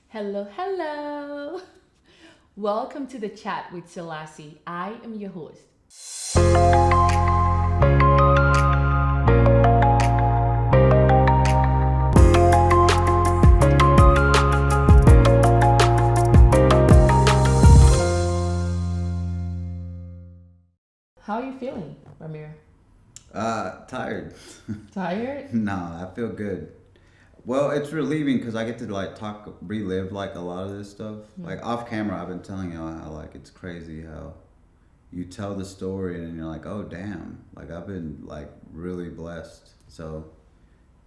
Hello, hello. Welcome to the chat with Selassie. I am your host. How are you feeling, Ramiro? Tired. Tired? No, I feel good. Well, it's relieving because I get to relive like a lot of this stuff. Like off camera, I've been telling you how like it's crazy how you tell the story and you're like, oh damn, like I've been like really blessed. So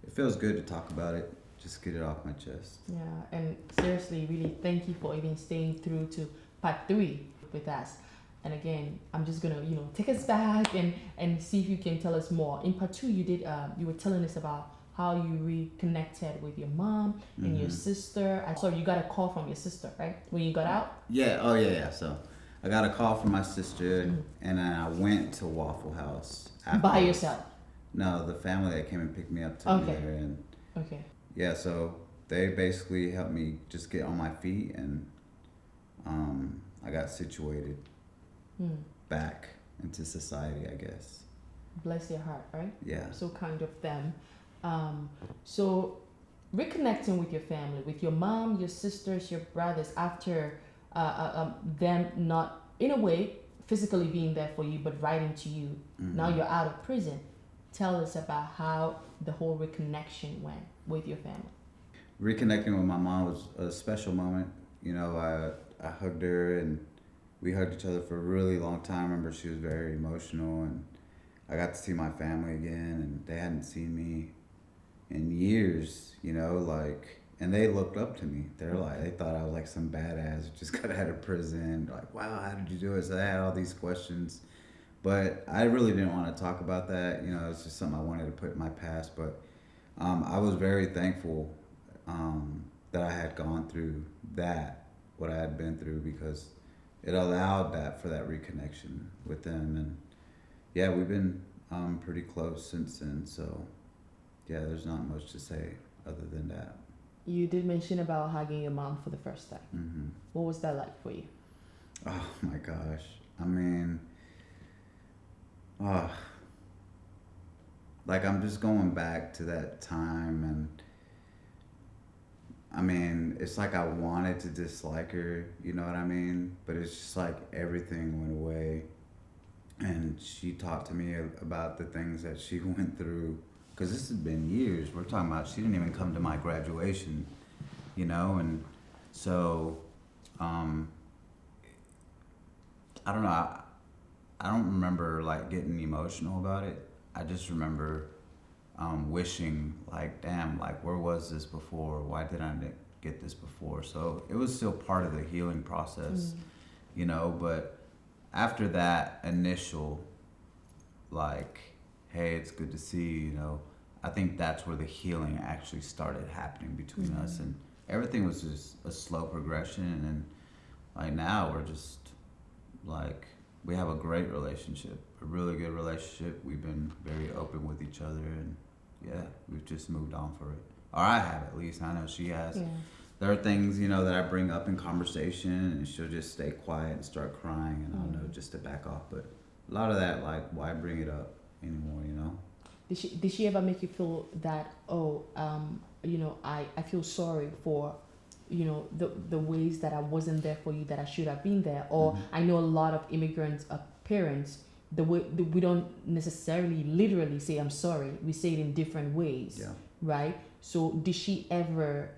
it feels good to talk about it. Just get it off my chest. Yeah, and seriously, really thank you for even staying through to part three with us. And again, I'm just gonna, take us back and see if you can tell us more. In part two, you were telling us about how you reconnected with your mom and your sister. I saw you got a call from your sister, right? When you got out? Yeah. Oh yeah. So I got a call from my sister, and then I went to Waffle House By afterwards. yourself. No, the family that came and picked me up took Okay. me there, and Okay. yeah, so they basically helped me just get on my feet, and I got situated Hmm. back into society, I guess. Bless your heart, right? Yeah. So kind of them. So reconnecting with your family, with your mom, your sisters, your brothers, after them not, in a way, physically being there for you, but writing to you. Now you're out of prison. Tell us about how the whole reconnection went with your family. Reconnecting with my mom was a special moment. You know, I hugged her, and we hugged each other for a really long time. I remember she was very emotional, and I got to see my family again, and they hadn't seen me in years, and they looked up to me. They thought I was like some badass who just got out of prison. Like, wow, how did you do it? So they had all these questions, but I really didn't want to talk about that. It's just something I wanted to put in my past. But I was very thankful that I had gone through that, what I had been through, because it allowed that for that reconnection with them. And yeah, we've been pretty close since then. So yeah, there's not much to say other than that. You did mention about hugging your mom for the first time. hmm What was that like for you? Oh my gosh. I mean, oh, like I'm just going back to that time, and I mean, it's like I wanted to dislike her, you know what I mean? But it's just like everything went away, and she talked to me about the things that she went through. Because this has been years. We're talking about she didn't even come to my graduation, and so um, I don't know. I don't remember like getting emotional about it. I just remember wishing like, damn, like where was this before? Why did I not get this before? So it was still part of the healing process, But after that initial, like, hey, it's good to see you, I think that's where the healing actually started happening between us, and everything was just a slow progression. And like now we're just like we have a great relationship, a really good relationship. We've been very open with each other, and yeah, we've just moved on for it. Or I have, at least. I know she has. Yeah. There are things, that I bring up in conversation, and she'll just stay quiet and start crying, and I'll know just to back off. But a lot of that, like, why bring it up anymore? Did she ever make you feel that, I feel sorry for, the ways that I wasn't there for you, that I should have been there? Or I know a lot of immigrants parents, we don't necessarily literally say I'm sorry. We say it in different ways. Yeah. Right? So did she ever,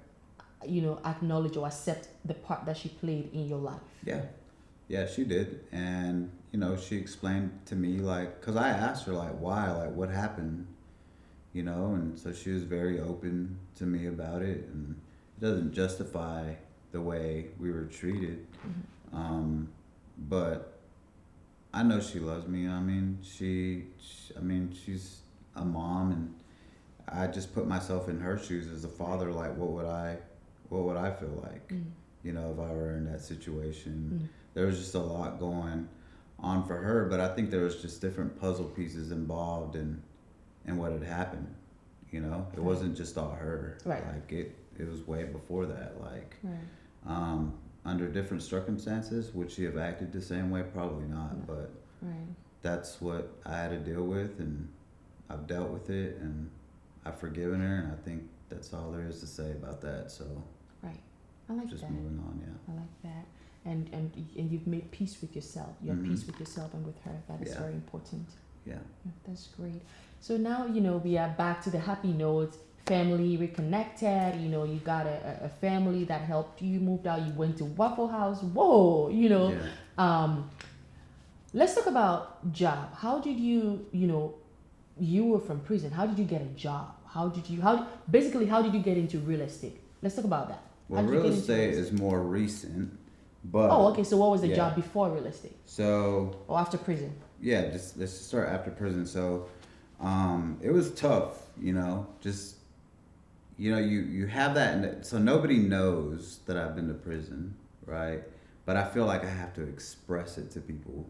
acknowledge or accept the part that she played in your life? Yeah. Yeah, she did. And, she explained to me, like, because I asked her, like, why, like, what happened, and so she was very open to me about it. And it doesn't justify the way we were treated. But I know she loves me. I mean, she's a mom, and I just put myself in her shoes as a father. Like, what would I feel like, if I were in that situation? There was just a lot going on for her, but I think there was just different puzzle pieces involved in what had happened. It wasn't just all her. Right. Like it was way before that. Like, Right. under different circumstances, would she have acted the same way? Probably not. No. But Right. that's what I had to deal with, and I've dealt with it, and I've forgiven her, and I think that's all there is to say about that. So Right. I like just that. moving on, yeah. I like that. And you've made peace with yourself. You have peace with yourself and with her. That is Yeah. very important. Yeah. Yeah, that's great. So now, we are back to the happy notes. Family reconnected. You got a family that helped you, moved out. You went to Waffle House. Whoa, Yeah. Let's talk about job. How did you were from prison. How did you get a job? Basically, how did you get into real estate? Let's talk about that. How Well, did you real get into estate is more recent, but Oh, okay. So what was the yeah. job before real estate So or after prison? yeah, just let's just start after prison. So, it was tough, just you have that, so nobody knows that I've been to prison, right? But I feel like I have to express it to people,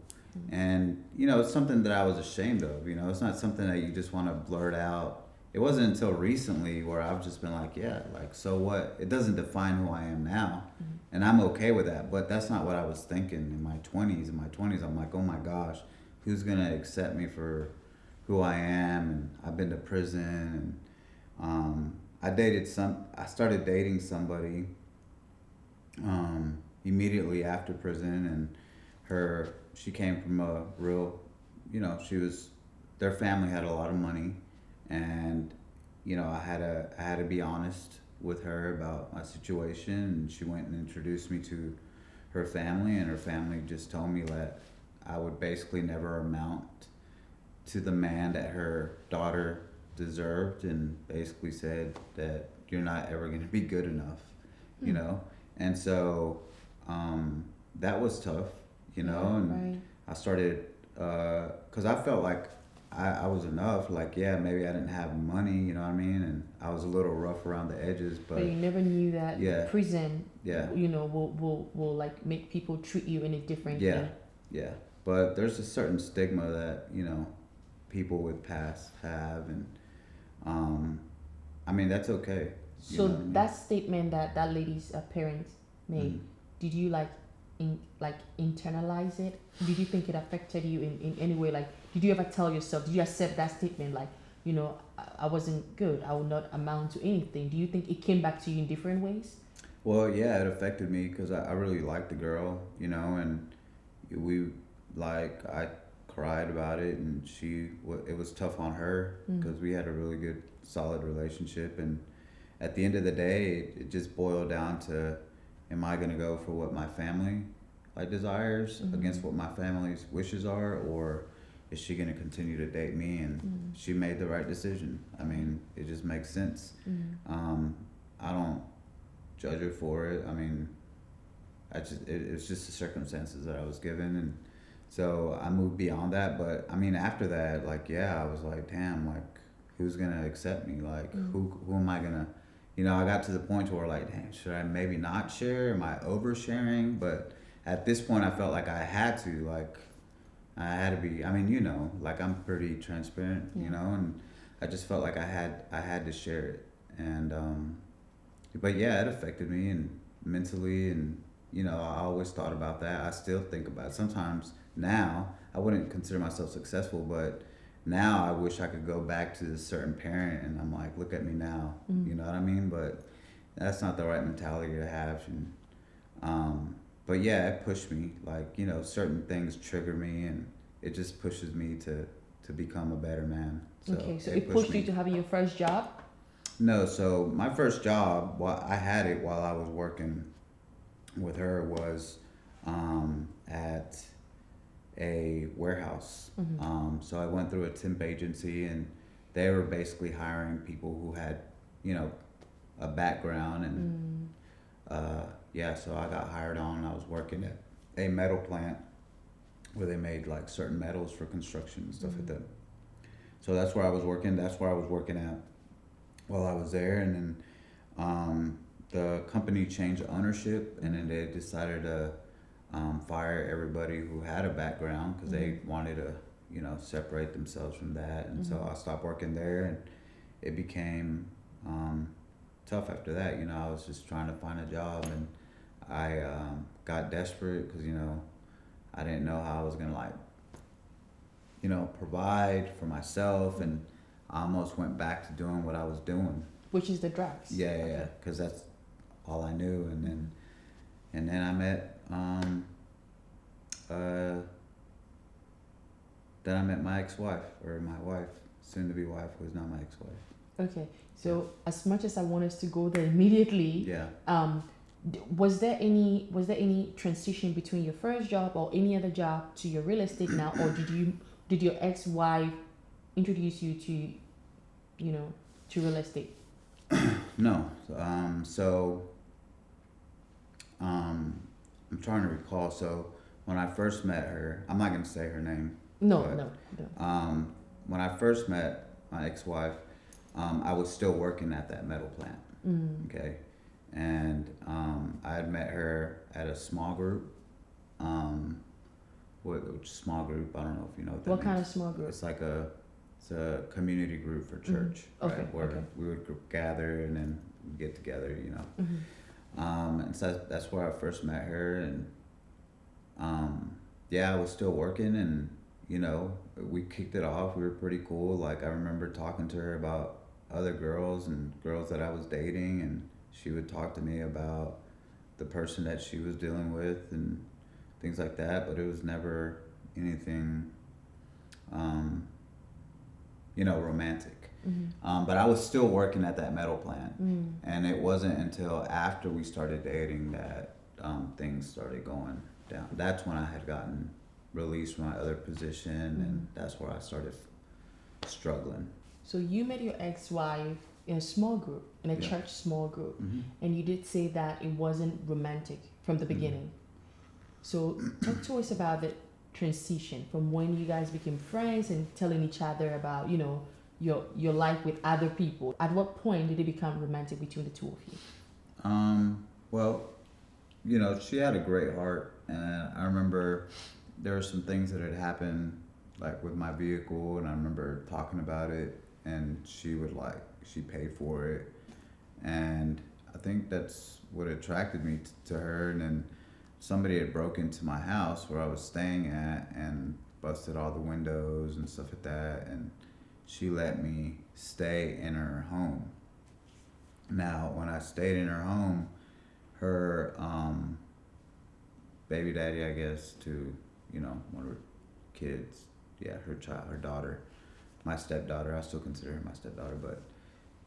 and it's something that I was ashamed of. It's not something that you just want to blurt out. It wasn't until recently where I've just been like, yeah, like, so what? It doesn't define who I am now, and I'm okay with that. But that's not what I was thinking in my 20s. In my 20s, I'm like, oh my gosh, who's gonna accept me for who I am? And I've been to prison, and I started dating somebody immediately after prison, and she came from a real, their family had a lot of money, and I had to be honest with her about my situation, and she went and introduced me to her family, and her family just told me that I would basically never amount to the man that her daughter deserved, and basically said that you're not ever going to be good enough, and so that was tough, and Right. I started, because I felt like I was enough, like, yeah, maybe I didn't have money, you know what I mean, and I was a little rough around the edges, But but you never knew that yeah. prison, Yeah. will like make people treat you in a different Yeah, way. yeah. But there's a certain stigma that, people with past have, and I mean, that's okay. You So know what I mean? that statement that lady's parents made, Mhm. did you internalize it? Did you think it affected you in any way? Like, did you ever tell yourself? Did you accept that statement? Like, I wasn't good. I would not amount to anything. Do you think it came back to you in different ways? Well, yeah, it affected me because I really liked the girl, and I cried about it, and it was tough on her because we had a really good, solid relationship, and at the end of the day, it just boiled down to, am I gonna go for what my family desires against what my family's wishes are, or is she gonna continue to date me? And she made the right decision. I mean, it just makes sense. I don't judge her for it. I mean, it's just the circumstances that I was given, and so I moved beyond that. But I mean, after that, I was like, damn, who's gonna accept me? Who am I gonna? I got to the point where damn, should I maybe not share? Am I oversharing? But at this point, I felt like I had to, I had to be. I mean, I'm pretty transparent, and I just felt like I had to share it, and but yeah, it affected me and mentally, and I always thought about that. I still think about it sometimes. Now I wouldn't consider myself successful, but now I wish I could go back to this certain parent, and I'm like, look at me now. You know what I mean? But that's not the right mentality to have. And but yeah, it pushed me. Certain things trigger me, and it just pushes me to become a better man. So Okay, so it pushed you to having your first job? No, so my first job, I had it while I was working with her, was at a warehouse. So I went through a temp agency, and they were basically hiring people who had, a background, and yeah, so I got hired on. And I was working at a metal plant where they made certain metals for construction and stuff like that. So that's where I was working. That's where I was working at while I was there, and then the company changed ownership, and then they decided to fire everybody who had a background because they wanted to, separate themselves from that. And so I stopped working there, and it became tough after that. You know, I was just trying to find a job, and I got desperate because, you know, I didn't know how I was gonna like, you know, provide for myself, and I almost went back to doing what I was doing. Which is the drugs. Yeah, yeah, yeah, because that's all I knew, and then I met uh, then I met my ex-wife, or my wife, soon-to-be wife, who is now my ex-wife. Okay. So as much as I want us to go there immediately, Yeah. was there any transition between your first job or any other job to your real estate now, or did your ex-wife introduce you to, you know, to real estate? No. I'm trying to recall. So when I first met her, I'm not gonna say her name. No, but, no. When I first met my ex-wife, I was still working at that metal plant. Mm. Okay, and I had met her at a small group. Which small group? I don't know if you know what that What means. kind of small group? It's like it's a community group for church, Okay, right? Where okay. we would gather and then get together, you know. Mm-hmm. And so that's where I first met her, and yeah, I was still working, and you know, we kicked it off. We were pretty cool. Like I remember talking to her about other girls and girls that I was dating, and she would talk to me about the person that she was dealing with and things like that. But it was never anything, you know, romantic. Mm-hmm. But I was still working at that metal plant, Mm. and it wasn't until after we started dating that things started going down. That's when I had gotten released from my other position, and that's where I started struggling. So you met your ex-wife in a small group, in a Yeah. church small group, Mm-hmm. and you did say that it wasn't romantic from the beginning. So talk to us about the transition from when you guys became friends and telling each other about, you know, your life with other people. At what point did it become romantic between the two of you? Well, you know, she had a great heart, and I remember there were some things that had happened, like with my vehicle, and I remember talking about it, and she paid for it, and I think that's what attracted me to her. And then somebody had broke into my house where I was staying at and busted all the windows and stuff like that, and she let me stay in her home. Now, when I stayed in her home, her baby daddy, I guess, to, you know, one of her kids, yeah, her daughter, my stepdaughter, I still consider her my stepdaughter, but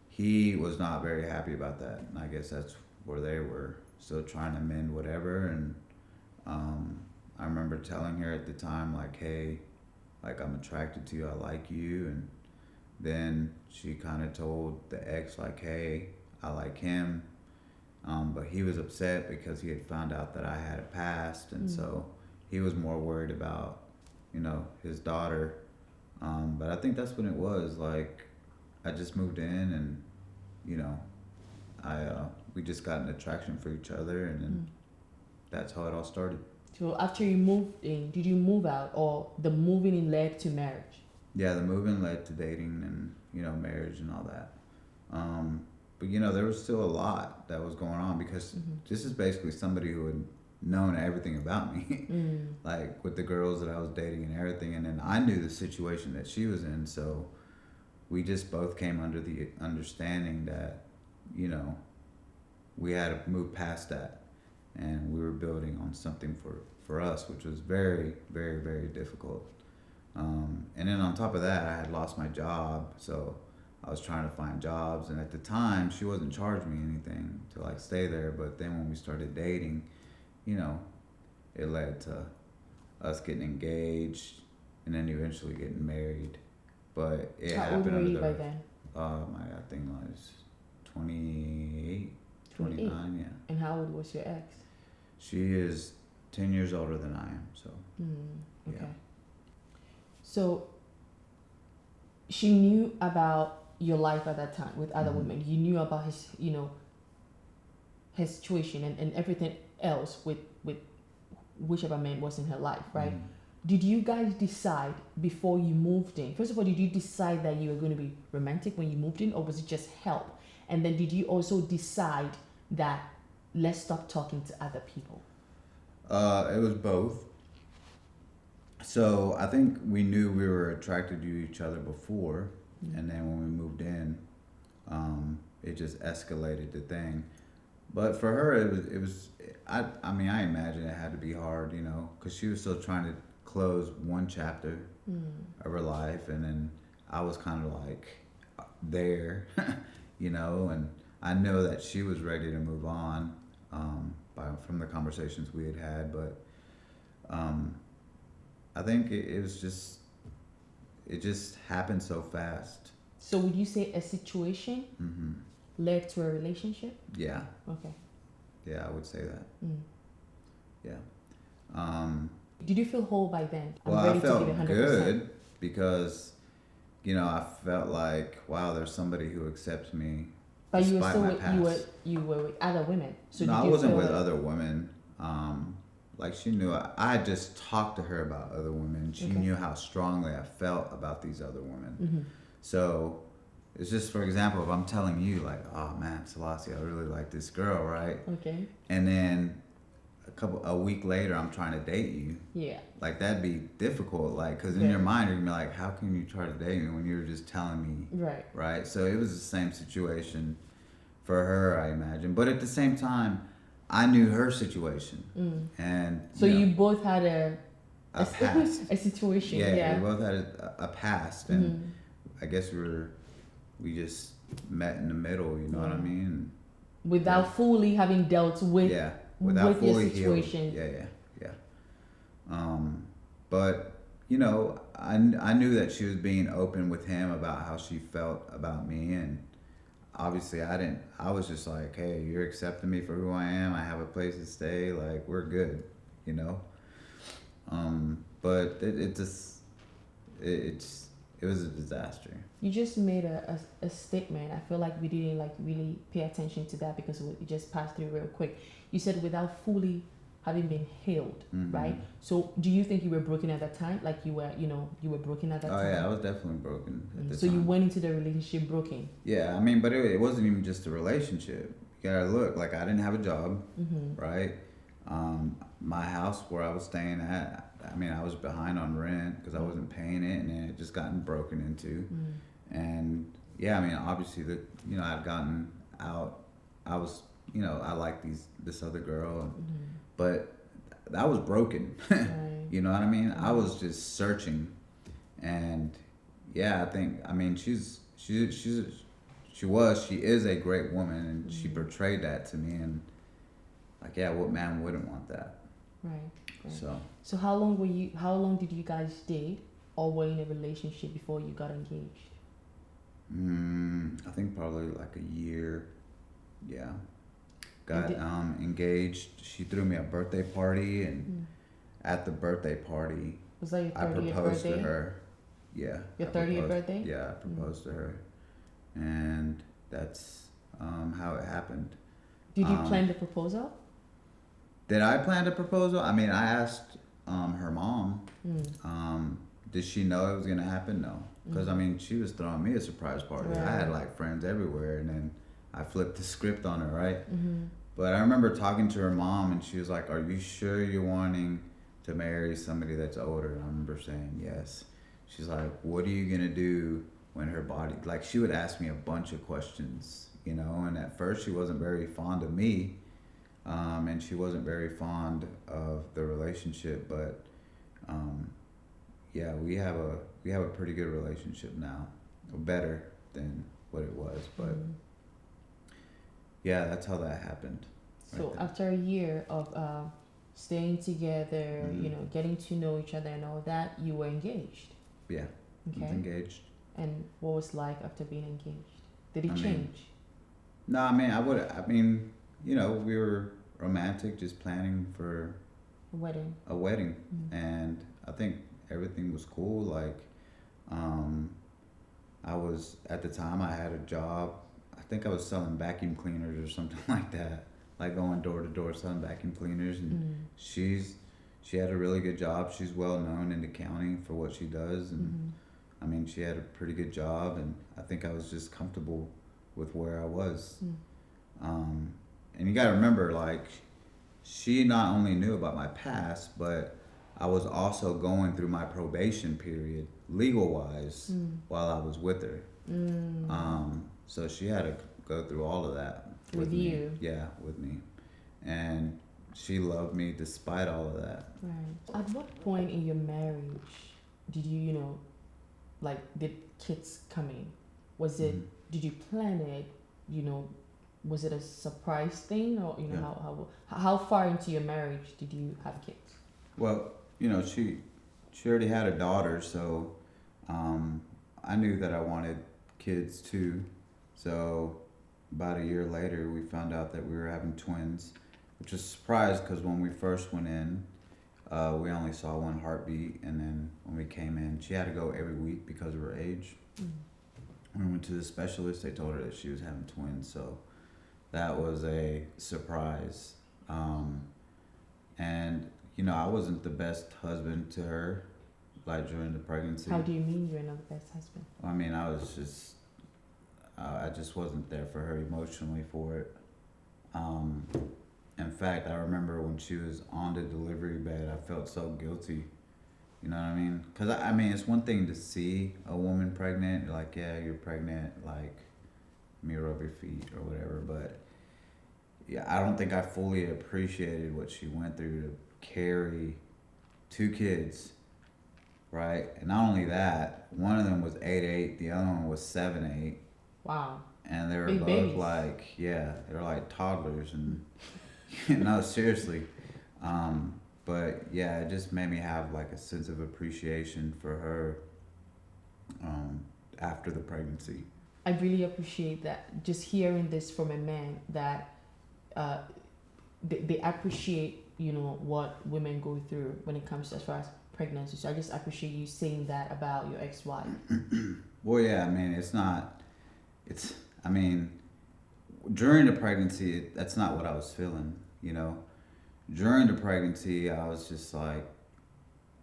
he was not very happy about that. And I guess that's where they were still trying to mend whatever. And I remember telling her at the time, like, hey, like, I'm attracted to you, I like you. And then she kind of told the ex, like, hey, I like him. But he was upset because he had found out that I had a past, and so he was more worried about, you know, his daughter. But I think that's when it was. Like, I just moved in, and you know, we just got an attraction for each other, and then that's how it all started. So after you moved in, did you move out, or the moving in led to marriage? Yeah, the moving led to dating and, you know, marriage and all that. But you know, there was still a lot that was going on because this is basically somebody who had known everything about me, like with the girls that I was dating and everything. And then I knew the situation that she was in, so we just both came under the understanding that, you know, we had to move past that, and we were building on something for us, which was very, very, very difficult. And then on top of that, I had lost my job, so I was trying to find jobs, and at the time, she wasn't charging me anything to like stay there. But then when we started dating, you know, it led to us getting engaged and then eventually getting married. But it How happened old were under you the by then? I think I was 28, 28. 29, yeah. And how old was your ex? She is 10 years older than I am, so Okay. yeah. So she knew about your life at that time with other women. You knew about his, you know, his situation and everything else with whichever man was in her life, right? Did you guys decide before you moved in? First of all, did you decide that you were going to be romantic when you moved in, or was it just help? And then did you also decide that let's stop talking to other people? It was both. So I think we knew we were attracted to each other before, and then when we moved in, it just escalated the thing. But for her, it was. I mean, I imagine it had to be hard, you know, because she was still trying to close one chapter of her life, and then I was kind of like there, you know, and I know that she was ready to move on, from the conversations we had had, but I think it was just it just happened so fast. So would you say a situation led to a relationship? Yeah, Okay. yeah, I would say that. Mm. Yeah. Um, Did you feel whole by then? well, ready I felt to give it 100%. good because, you know, I felt like, wow, there's somebody who accepts me But you were despite still my with, past. you were with other women. So No, did I you wasn't feel with like, other women. Like she knew I had just talked to her about other women. She Okay. knew how strongly I felt about these other women. Mm-hmm. So it's just, for example, if I'm telling you like, oh man, Selassie, I really like this girl, right? Okay. And then a week later, I'm trying to date you. Yeah. Like that'd be difficult, like, cause in Yeah. your mind you're gonna be like, how can you try to date me when you're just telling me, Right. right? So it was the same situation for her, I imagine. But at the same time, I knew her situation, and So you know, you both had a past. a situation. Yeah, Yeah. we both had a past, and I guess we just met in the middle. You know what I mean? Without fully having dealt with Yeah, without with your fully healed. situation. Yeah. But you know, I knew that she was being open with him about how she felt about me, and obviously I didn't. I was just like, hey, you're accepting me for who I am. I have a place to stay. Like we're good, you know. But it was a disaster. You just made a statement. I feel like we didn't like really pay attention to that because it just passed through real quick. You said without fully having been healed, right? So do you think you were broken at that time? Like you were broken at that Oh time? yeah, I was definitely broken at the So time. you went into the relationship broken. Yeah, I mean, but it wasn't even just a relationship. You gotta look, like I didn't have a job, right? My house where I was staying at, I mean, I was behind on rent because I wasn't paying it, and it had just gotten broken into. And yeah, I mean, obviously I'd gotten out. I was, I liked this other girl, but that was broken. Right. You know what I mean? I was just searching, and yeah, I mean, she is a great woman, and she portrayed that to me, and like, yeah, what man wouldn't want that? Right. So how long did you guys date or were in a relationship before you got engaged? I think probably like a year. Yeah. Got engaged. She threw me a birthday party, and at the birthday party, Was that your 30th I proposed birthday? to her. Yeah. Your 30th birthday? Yeah, I proposed to her, and that's how it happened. Did you plan the proposal? Did I plan the proposal? I mean, I asked her mom. Did she know it was gonna happen? No, because I mean, she was throwing me a surprise party. Right. I had like friends everywhere, and then I flipped the script on her, right? But I remember talking to her mom, and she was like, "Are you sure you're wanting to marry somebody that's older?" And I remember saying yes. She's like, "What are you gonna do when her body?" Like, she would ask me a bunch of questions, and at first she wasn't very fond of me. And she wasn't very fond of the relationship, but yeah, we have a pretty good relationship now, better than what it was. But yeah, that's how that happened. So right there. after a year of staying together, getting to know each other and all that, you were engaged. Yeah, I was engaged. And what was it like after being engaged? Did it I mean, change? No, I mean, we were romantic, just planning for A wedding. and I think everything was cool. Like, I was, at the time, I had a job. I think I was selling vacuum cleaners or something like that, like going door to door selling vacuum cleaners. And she had a really good job. She's well known in the county for what she does, and I mean, she had a pretty good job, and I think I was just comfortable with where I was. Mm. And you got to remember, like, she not only knew about my past, but I was also going through my probation period, legal wise, while I was with her. So she had to go through all of that With me. you. Yeah, with me. And she loved me despite all of that. Right. At what point in your marriage did you, like, did kids come in? Was it, did you plan it? Was it a surprise thing, or Yeah. how far into your marriage did you have kids? Well, she already had a daughter, so I knew that I wanted kids too. So about a year later, we found out that we were having twins, which was a surprise because when we first went in, we only saw one heartbeat, and then when we came in, she had to go every week because of her age. When we went to the specialist, they told her that she was having twins, so that was a surprise. And I wasn't the best husband to her, like during the pregnancy. How do you mean you're not the best husband? I mean, I just wasn't there for her emotionally for it. In fact, I remember when she was on the delivery bed, I felt so guilty. You know what I mean? Because, I mean, it's one thing to see a woman pregnant, you're like, yeah, you're pregnant, like, let me rub your feet or whatever. But, yeah, I don't think I fully appreciated what she went through to carry 2 kids, right? And not only that, one of them was 8'8", the other one was 7'8". Wow. And they were Big both babies. like, yeah, they were like toddlers. And, no, seriously. But yeah, it just made me have like a sense of appreciation for her after the pregnancy. I really appreciate that. Just hearing this from a man that they appreciate, what women go through when it comes to as far as pregnancy. So I just appreciate you saying that about your ex-wife. Well, yeah, I mean, during the pregnancy, that's not what I was feeling, During the pregnancy, I was just like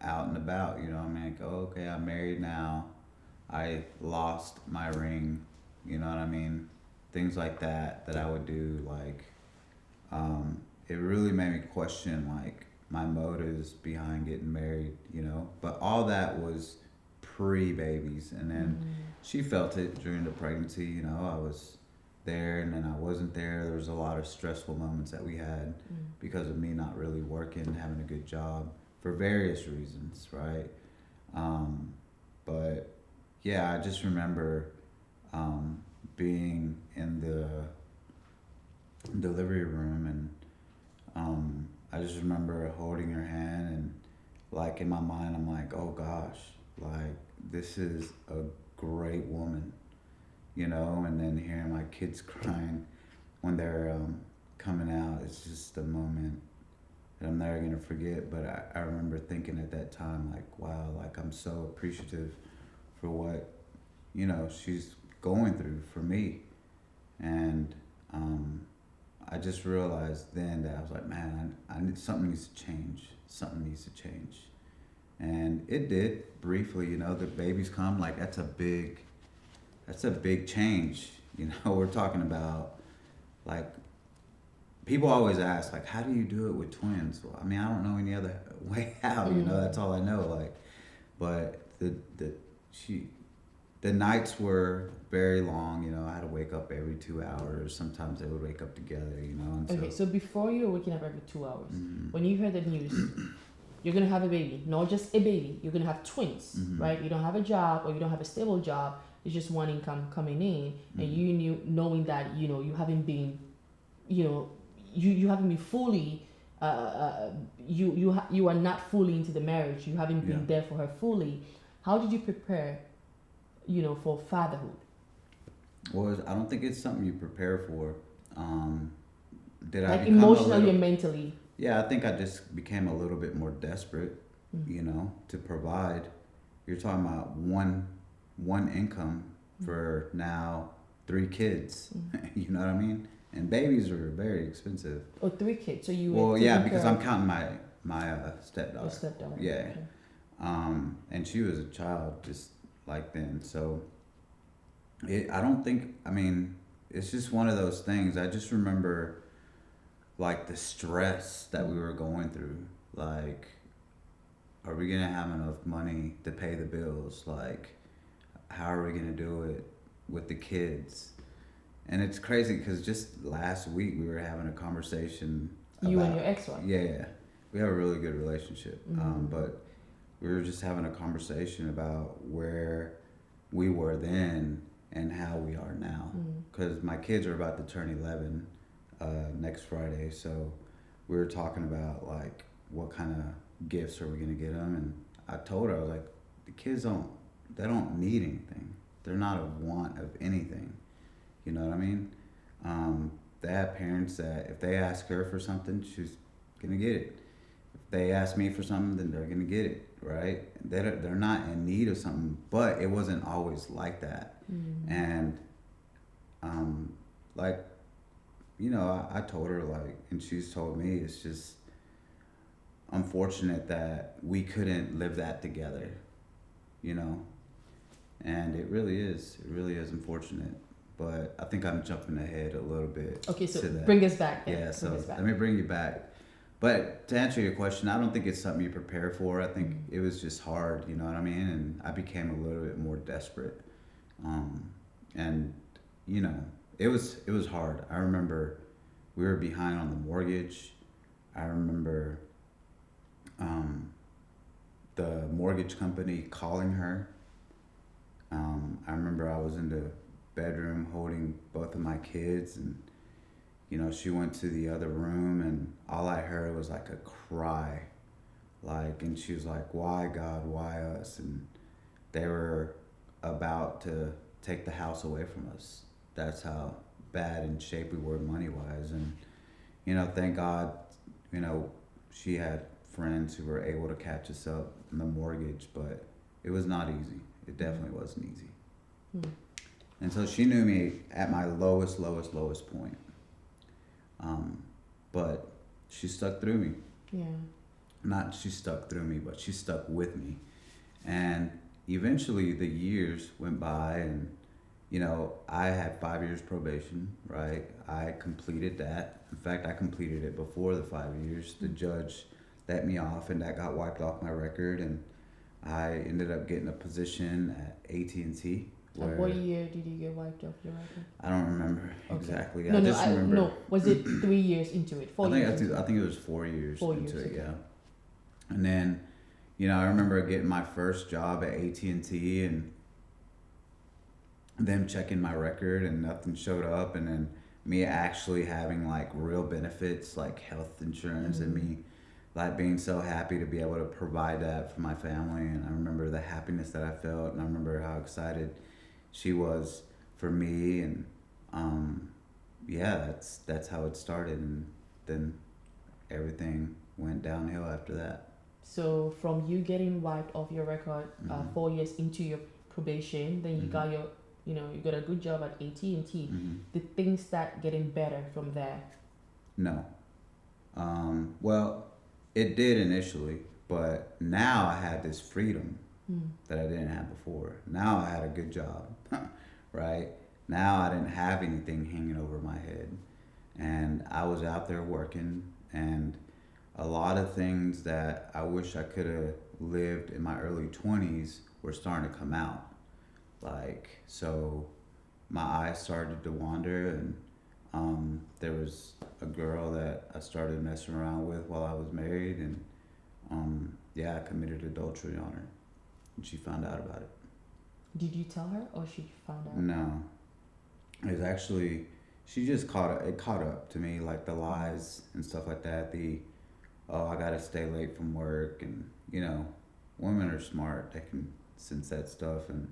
out and about, like, oh, okay, I'm married now. I lost my ring, you know what I mean? Things like that I would do, like, it really made me question, like, my motives behind getting married, But all that was pre-babies, and then she felt it during the pregnancy, I was there and then I wasn't there. There was a lot of stressful moments that we had because of me not really working, having a good job for various reasons, right? But yeah, I just remember being in the delivery room, and I just remember holding her hand, and like in my mind I'm like, oh gosh, like this is a great woman, and then hearing my kids crying when they're coming out, it's just a moment that I'm never gonna forget. But I remember thinking at that time, like, wow, like I'm so appreciative for what, she's going through for me. And I just realized then that I was like, man, I need, something needs to change. Something needs to change. And it did briefly, the babies come, like that's a big change. We're talking about, like, people always ask, like, how do you do it with twins? Well, I mean, I don't know any other way how, that's all I know. Like, but the nights were very long, I had to wake up every 2 hours. Sometimes they would wake up together, and Okay, so before you were waking up every 2 hours, when you heard the news, you're going to have a baby, not just a baby, you're going to have twins, right? You don't have a job, or you don't have a stable job. It's just one income coming in, and you knowing that, you haven't been, you haven't been fully, you are not fully into the marriage. You haven't been there for her fully. How did you prepare, for fatherhood? Well, I don't think it's something you prepare for. Did like I emotionally and mentally? Yeah, I think I just became a little bit more desperate, to provide. You're talking about one income for now 3 kids. You know what I mean? And babies are very expensive. Oh, 3 kids. So you well, yeah, because I'm counting my stepdaughter. Your stepdaughter. Yeah. Okay. And she was a child just like then. So I don't think, I mean, it's just one of those things. I just remember like the stress that we were going through. Like, are we gonna have enough money to pay the bills? Like, how are we gonna do it with the kids? And it's crazy because just last week we were having a conversation You and about, your ex-wife. yeah, we have a really good relationship, Mm-hmm. but we were just having a conversation about where we were then and how we are now. Mm. Because my kids are about to turn 11 next Friday, so we were talking about like what kind of gifts are we gonna get them, and I told her, I was like, the kids they don't need anything. They're not a want of anything. You know what I mean? They have parents that if they ask her for something, she's gonna get it. If they ask me for something, then they're gonna get it, right? They're not in need of something, but it wasn't always like that. Mm. And like, you know, I told her like, and she's told me, it's just unfortunate that we couldn't live that together, you know? And it really is. It really is unfortunate. But I think I'm jumping ahead a little bit. Okay, so to that. bring us back. Then. Yeah, so Bring us back. let me bring you back. But to answer your question, I don't think it's something you prepare for. I think it was just hard, you know what I mean? And I became a little bit more desperate. And you know, it was hard. I remember we were behind on the mortgage. I remember the mortgage company calling her. I remember I was in the bedroom holding both of my kids, and you know, she went to the other room, and all I heard was like a cry, like, and she was like, "Why God? Why us?" And they were about to take the house away from us. That's how bad in shape we were money wise, and you know, thank God, you know, she had friends who were able to catch us up in the mortgage, but it was not easy. It definitely wasn't easy. Mm. And so she knew me at my lowest point. But she stuck through me. Yeah. Not she stuck through me, but she stuck with me. And eventually the years went by, and you know, I had 5 years probation, right? I completed that. In fact, I completed it before the 5 years. The judge let me off, and that got wiped off my record, and I ended up getting a position at AT&T. And what year did you get wiped off your record? I don't remember Okay. exactly. No, I just remember. no. Was it 3 years into it? 4 years. I think it was 4 years 4 into years, it, okay. yeah. And then, you know, I remember getting my first job at AT&T and them checking my record and nothing showed up, and then me actually having like real benefits like health insurance, and me like being so happy to be able to provide that for my family. And I remember the happiness that I felt, and I remember how excited she was for me, and yeah, that's how it started, and then everything went downhill after that. So from you getting wiped off your record 4 years into your probation, then you got your, you know, you got a good job at AT&T. Did things start getting better from there? No. Well, it did initially, but now I had this freedom that I didn't have before. Now I had a good job, right? Now I didn't have anything hanging over my head, and I was out there working, and a lot of things that I wish I could have lived in my early 20s were starting to come out. Like, so my eyes started to wander, and there was a girl that I started messing around with while I was married, and yeah, I committed adultery on her, and she found out about it. Did you tell her, or she found out? No, it was actually, she just caught up to me, like the lies and stuff like that. Oh, I gotta stay late from work, and you know, women are smart; they can sense that stuff. And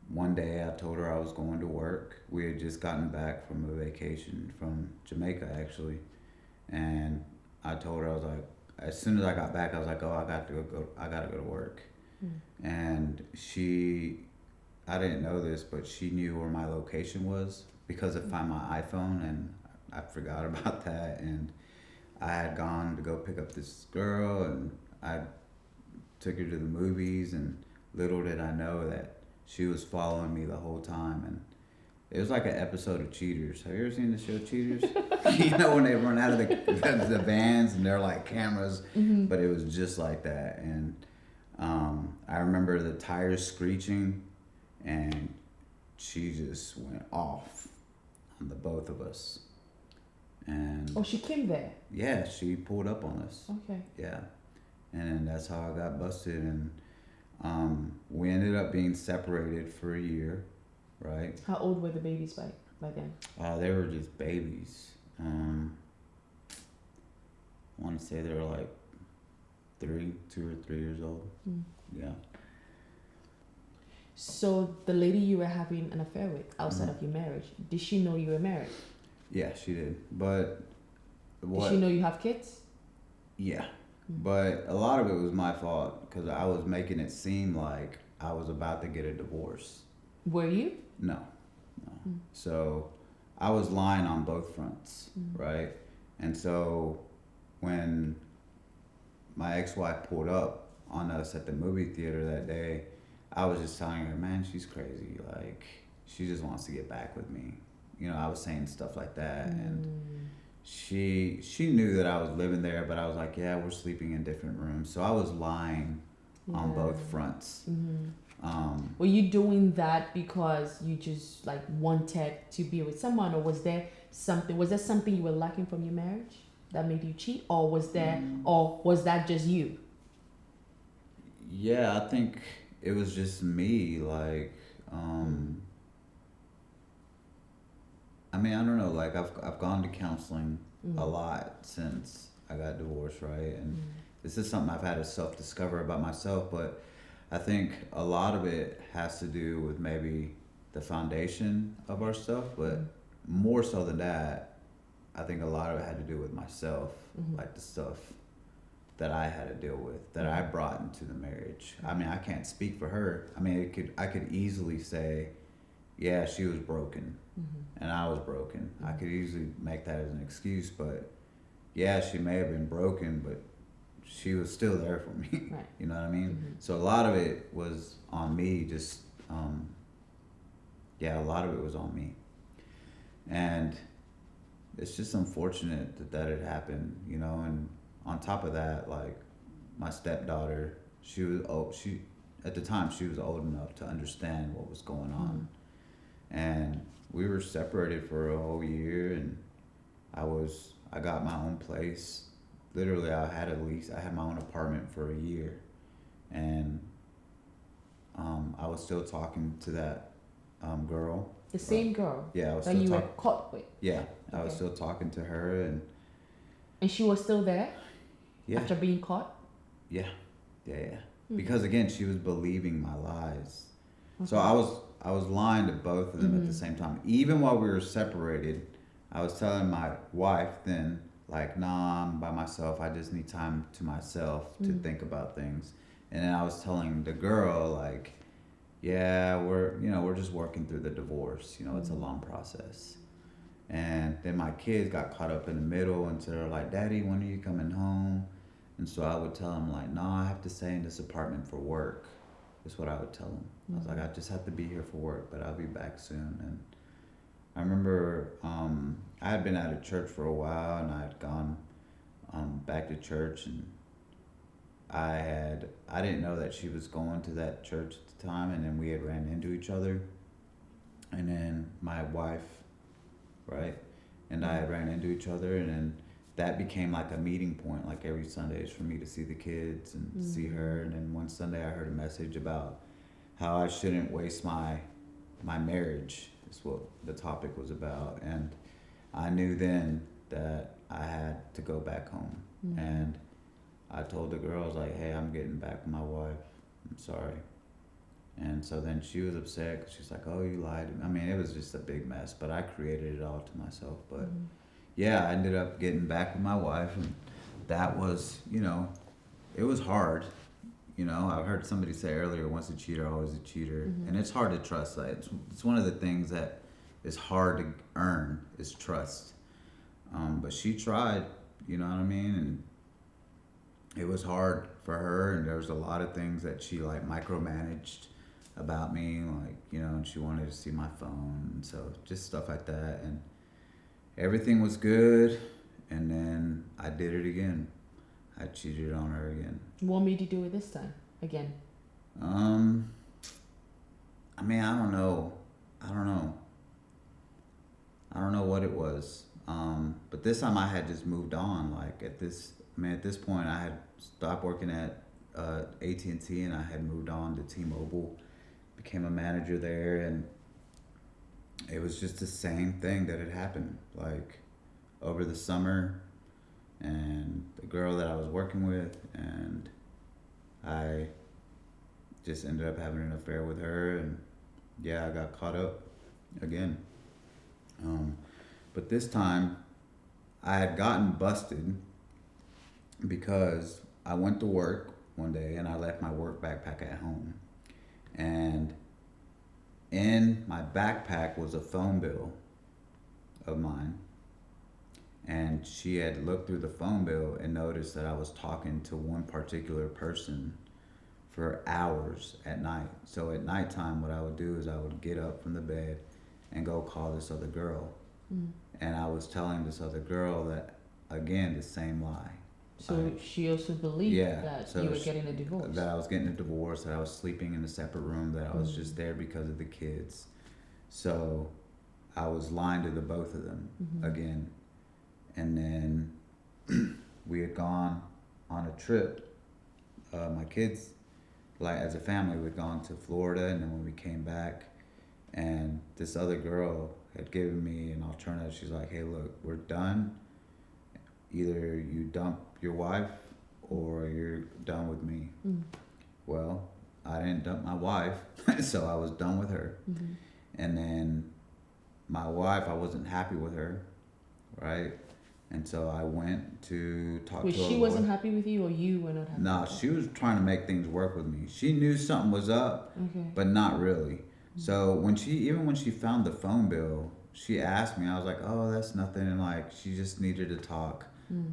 one day I told her I was going to work. We had just gotten back from a vacation from Jamaica, actually, and I told her, I was like, as soon as I got back, I was like, oh, I gotta go to work. And I didn't know this, but she knew where my location was because of Find My iPhone, and I forgot about that. And I had gone to go pick up this girl, and I took her to the movies, and little did I know that she was following me the whole time. And It was like an episode of Cheaters. Have you ever seen the show Cheaters? You know when they run out of the vans and they're like cameras, but it was just like that. And I remember the tires screeching, and she just went off on the both of us. And Oh, she came there. yeah, she pulled up on us. Okay. Yeah, and that's how I got busted. And we ended up being separated for a year, right? How old were the babies by then? They were just babies. I want to say they were like 2 or 3 years old. Yeah. So the lady you were having an affair with outside of your marriage, did she know you were married? Yeah, she did. But what? Did she know you have kids? Yeah. But a lot of it was my fault because I was making it seem like I was about to get a divorce. Were you? No. So I was lying on both fronts, right? And so when my ex-wife pulled up on us at the movie theater that day, I was just telling her, man, she's crazy. Like, she just wants to get back with me. You know, I was saying stuff like that. And she knew that I was living there, but I was like, yeah, we're sleeping in different rooms. So I was lying on both fronts. Were you doing that because you just like wanted to be with someone, or was there something you were lacking from your marriage that made you cheat, or was that just you? Yeah, I think it was just me. Like, I mean, I don't know. Like, I've gone to counseling a lot since I got divorced, right? And this is something I've had to self-discover about myself, but I think a lot of it has to do with maybe the foundation of our stuff, but more so than that, I think a lot of it had to do with myself, like the stuff that I had to deal with, that I brought into the marriage. I mean, I can't speak for her. I mean, I could easily say, yeah, she was broken, and I was broken. I could easily make that as an excuse, but yeah, she may have been broken, but she was still there for me. Right. You know what I mean? So a lot of it was on me. Just a lot of it was on me, and it's just unfortunate that it happened. You know, and on top of that, like my stepdaughter, she at the time she was old enough to understand what was going on, and we were separated for a whole year, and I got my own place. Literally, I had my own apartment for a year, and I was still talking to that girl. The same girl. Yeah, I was that still you were caught with. Yeah, I was still talking to her, and she was still there. Yeah. After being caught. Yeah. Because again, she was believing my lies. Okay. So I was lying to both of them at the same time. Even while we were separated, I was telling my wife then, like, nah, I'm by myself. I just need time to myself to think about things. And then I was telling the girl, like, yeah, we're just working through the divorce. You know, it's a long process. And then my kids got caught up in the middle, and so they're like, Daddy, when are you coming home? And so I would tell them, like, no, I have to stay in this apartment for work. That's what I would tell them. I was like, I just have to be here for work, but I'll be back soon. And I remember I had been out of church for a while, and I had gone back to church, and I didn't know that she was going to that church at the time, and then we had ran into each other. And then my wife, right, and I had ran into each other, and then that became like a meeting point, like every Sundays for me to see the kids and see her. And then one Sunday I heard a message about how I shouldn't waste my marriage, is what the topic was about. And I knew then that I had to go back home. And I told the girls, like, hey, I'm getting back with my wife. I'm sorry. And so then she was upset because she's like, oh, you lied. I mean, it was just a big mess, but I created it all to myself. But yeah, I ended up getting back with my wife, and that was, you know, it was hard. You know, I heard somebody say earlier, once a cheater, always a cheater. And it's hard to trust. Like, it's one of the things that is hard to earn is trust. But she tried, you know what I mean? And it was hard for her, and there was a lot of things that she like micromanaged. about me, like, and she wanted to see my phone, and so just stuff like that, and everything was good, and then I did it again. I cheated on her again. What made you do it this time again? Um, I mean, I don't know. I don't know. I don't know what it was. But this time I had just moved on. Like at this point, I had stopped working at AT&T, and I had moved on to T-Mobile, became a manager there, and it was just the same thing that had happened. Like over the summer, and the girl that I was working with, and I just ended up having an affair with her, and yeah, I got caught up again. But this time, I had gotten busted because I went to work one day and I left my work backpack at home. And in my backpack was a phone bill of mine. And she had looked through the phone bill and noticed that I was talking to one particular person for hours at night. So at nighttime, what I would do is I would get up from the bed and go call this other girl. Mm. And I was telling this other girl that, again, the same lie. So she also believed that you were getting a divorce. That I was getting a divorce, that I was sleeping in a separate room, that I was just there because of the kids. So I was lying to the both of them again. And then we had gone on a trip. My kids, like as a family, we'd gone to Florida, and then when we came back, and this other girl had given me an alternative. She's like, hey, look, we're done. Either you dump your wife or you're done with me. Mm. Well, I didn't dump my wife, so I was done with her. Mm-hmm. And then my wife, I wasn't happy with her, right? And so I went to talk to her. She wasn't happy with you, or you were not happy? No, she was trying to make things work with me. She knew something was up, but not really. Mm-hmm. So when she found the phone bill, she asked me. I was like, oh, that's nothing. And like, she just needed to talk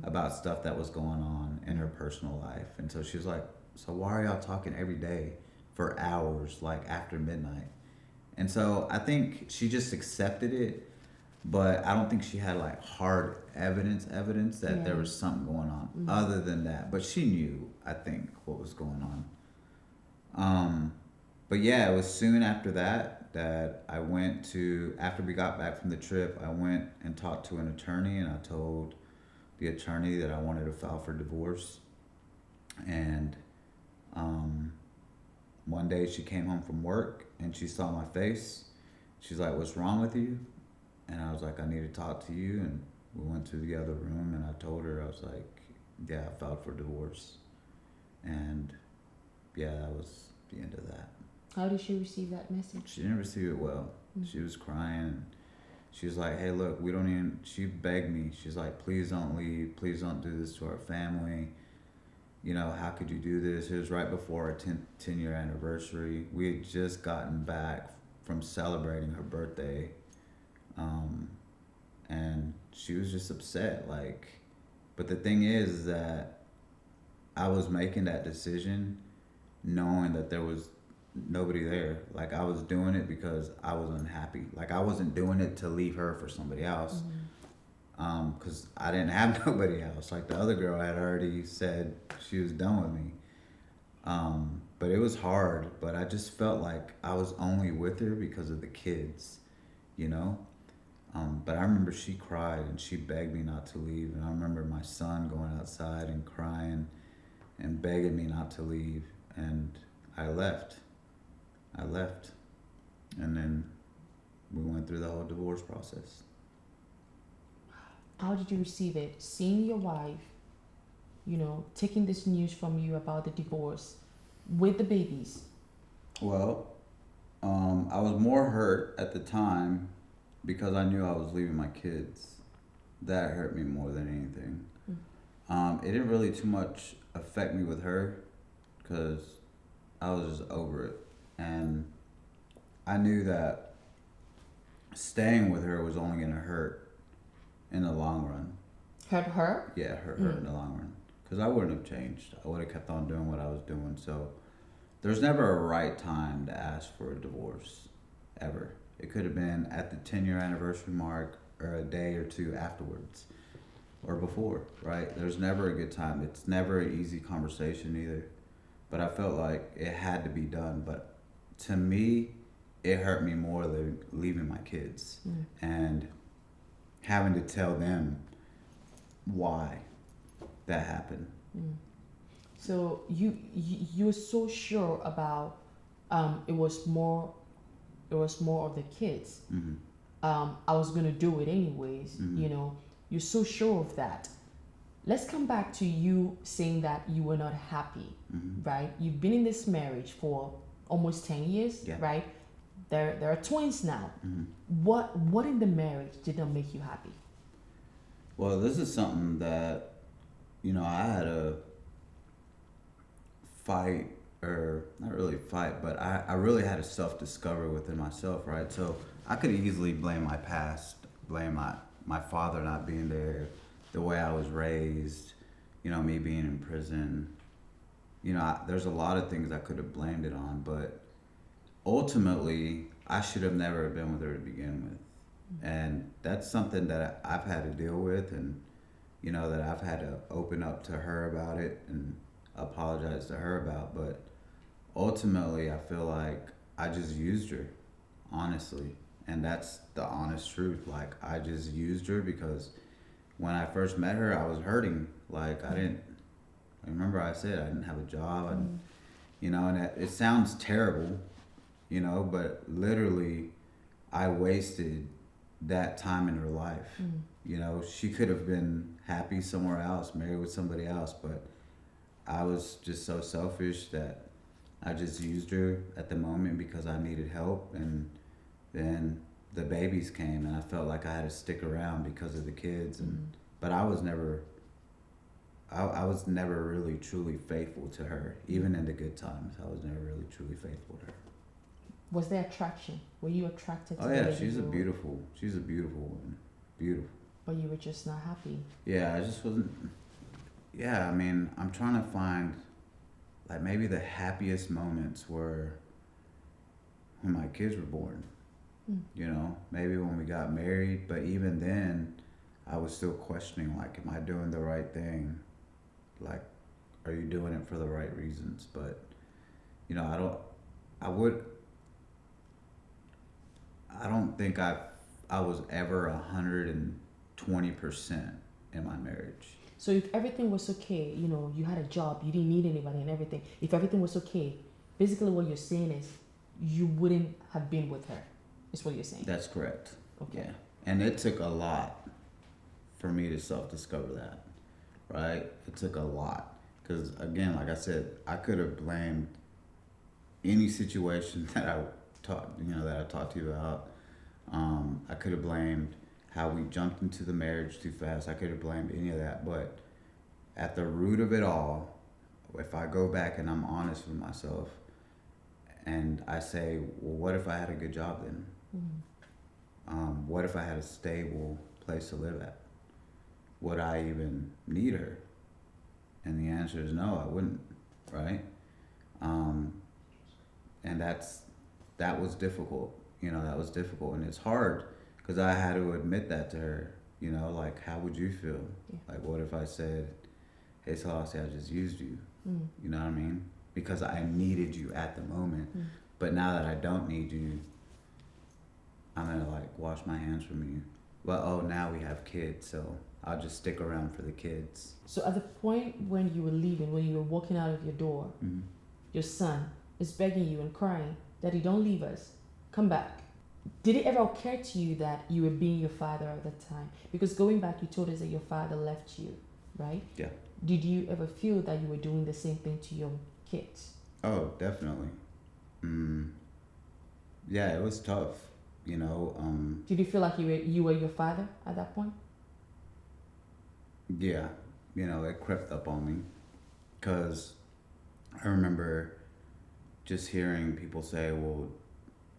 about stuff that was going on in her personal life. And so she was like, so why are y'all talking every day for hours, like after midnight? And so I think she just accepted it, but I don't think she had like hard evidence that there was something going on other than that. But she knew, I think, what was going on. But yeah, it was soon after that I went to, after we got back from the trip, I went and talked to an attorney, and I told the attorney that I wanted to file for divorce. And one day she came home from work and she saw my face. She's like, what's wrong with you? And I was like, I need to talk to you. And we went to the other room, and I told her, I was like, yeah, I filed for divorce. And yeah, that was the end of that. How did she receive that message? She didn't receive it well. She was crying. She was like, hey, look, she begged me. She's like, please don't leave. Please don't do this to our family. How could you do this? It was right before our 10-year anniversary. We had just gotten back from celebrating her birthday. And she was just upset. But the thing is that I was making that decision knowing that there was nobody there. Like, I was doing it because I was unhappy. Like, I wasn't doing it to leave her for somebody else. Because I didn't have nobody else. Like, the other girl had already said she was done with me. But it was hard. But I just felt like I was only with her because of the kids, But I remember she cried and she begged me not to leave. And I remember my son going outside and crying and begging me not to leave. And I left. And then we went through the whole divorce process. How did you receive it? Seeing your wife, taking this news from you about the divorce with the babies. Well, I was more hurt at the time because I knew I was leaving my kids. That hurt me more than anything. It didn't really too much affect me with her because I was just over it. And I knew that staying with her was only going to hurt in the long run. Hurt her? Yeah, hurt in the long run. Because I wouldn't have changed. I would have kept on doing what I was doing. So there's never a right time to ask for a divorce, ever. It could have been at the 10-year anniversary mark or a day or two afterwards or before, right? There's never a good time. It's never an easy conversation either. But I felt like it had to be done. But to me, it hurt me more than leaving my kids and having to tell them why that happened. So you were so sure about it was more of the kids. I was gonna do it anyways. You're so sure of that. Let's come back to you saying that you were not happy, right? You've been in this marriage for almost 10 years, Yeah. right? There are twins now. What in the marriage did not make you happy? Well, this is something that, I had a fight, or not really fight, but I really had to self-discover within myself, right? So I could easily blame my past, blame my father not being there, the way I was raised, me being in prison. There's a lot of things I could have blamed it on, but ultimately, I should have never been with her to begin with. And that's something that I've had to deal with, and, that I've had to open up to her about it and apologize to her about. But ultimately, I feel like I just used her, honestly. And that's the honest truth. Like, I just used her because when I first met her, I was hurting. Like, I remember I said I didn't have a job. And, and it sounds terrible, but literally I wasted that time in her life. She could have been happy somewhere else, married with somebody else, but I was just so selfish that I just used her at the moment because I needed help. And then the babies came and I felt like I had to stick around because of the kids. But I was never really truly faithful to her. Even in the good times, I was never really truly faithful to her. Was there attraction? Were you attracted to Oh the yeah, lady she's a beautiful woman. Beautiful. But you were just not happy. Yeah, I just wasn't. Yeah, I mean, I'm trying to find, like, maybe the happiest moments were when my kids were born. Maybe when we got married, but even then, I was still questioning, like, am I doing the right thing? Like, are you doing it for the right reasons? But, I don't think I was ever 120% in my marriage. So if everything was okay, you had a job, you didn't need anybody and everything. If everything was okay, basically what you're saying is you wouldn't have been with her, is what you're saying. That's correct. Okay. Yeah. And it took a lot for me to self-discover that, right? It took a lot. Because, again, like I said, I could have blamed any situation that I talked to you about. I could have blamed how we jumped into the marriage too fast. I could have blamed any of that. But at the root of it all, if I go back and I'm honest with myself and I say, well, what if I had a good job then? What if I had a stable place to live at? Would I even need her? And the answer is no, I wouldn't, right? And that was difficult. That was difficult. And it's hard because I had to admit that to her. Like, how would you feel? Yeah. Like, what if I said, hey, Selassie, I just used you? You know what I mean? Because I needed you at the moment. But now that I don't need you, I'm going to, like, wash my hands from you. Well, now we have kids, so I'll just stick around for the kids. So at the point when you were leaving, when you were walking out of your door, your son is begging you and crying, Daddy, don't leave us. Come back. Did it ever occur to you that you were being your father at that time? Because going back, you told us that your father left you, right? Yeah. Did you ever feel that you were doing the same thing to your kids? Oh, definitely. Yeah, it was tough, Did you feel like you were your father at that point? Yeah, it crept up on me. Because I remember just hearing people say, well,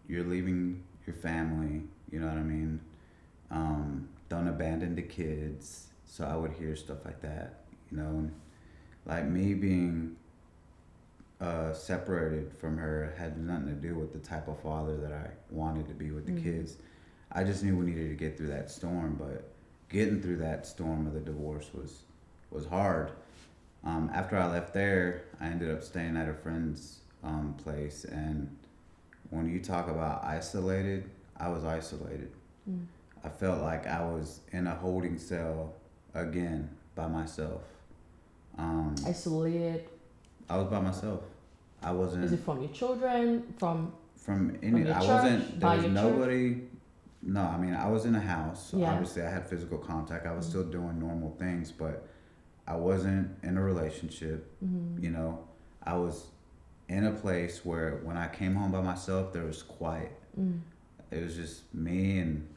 you're leaving your family, you know what I mean? Don't abandon the kids. So I would hear stuff like that, like me being separated from her had nothing to do with the type of father that I wanted to be with the kids. I just knew we needed to get through that storm, but getting through that storm of the divorce was hard. After I left there, I ended up staying at a friend's place, and when you talk about isolated, I was isolated. Mm. I felt like I was in a holding cell again by myself. Isolated. I was by myself. I wasn't. Is it from your children? From From any. your I church? wasn't. There By was your nobody. No, I mean I was in a house, so Yeah. obviously I had physical contact. I was still doing normal things, but I wasn't in a relationship. Mm-hmm. You know, I was in a place where when I came home by myself, there was quiet. Mm. It was just me and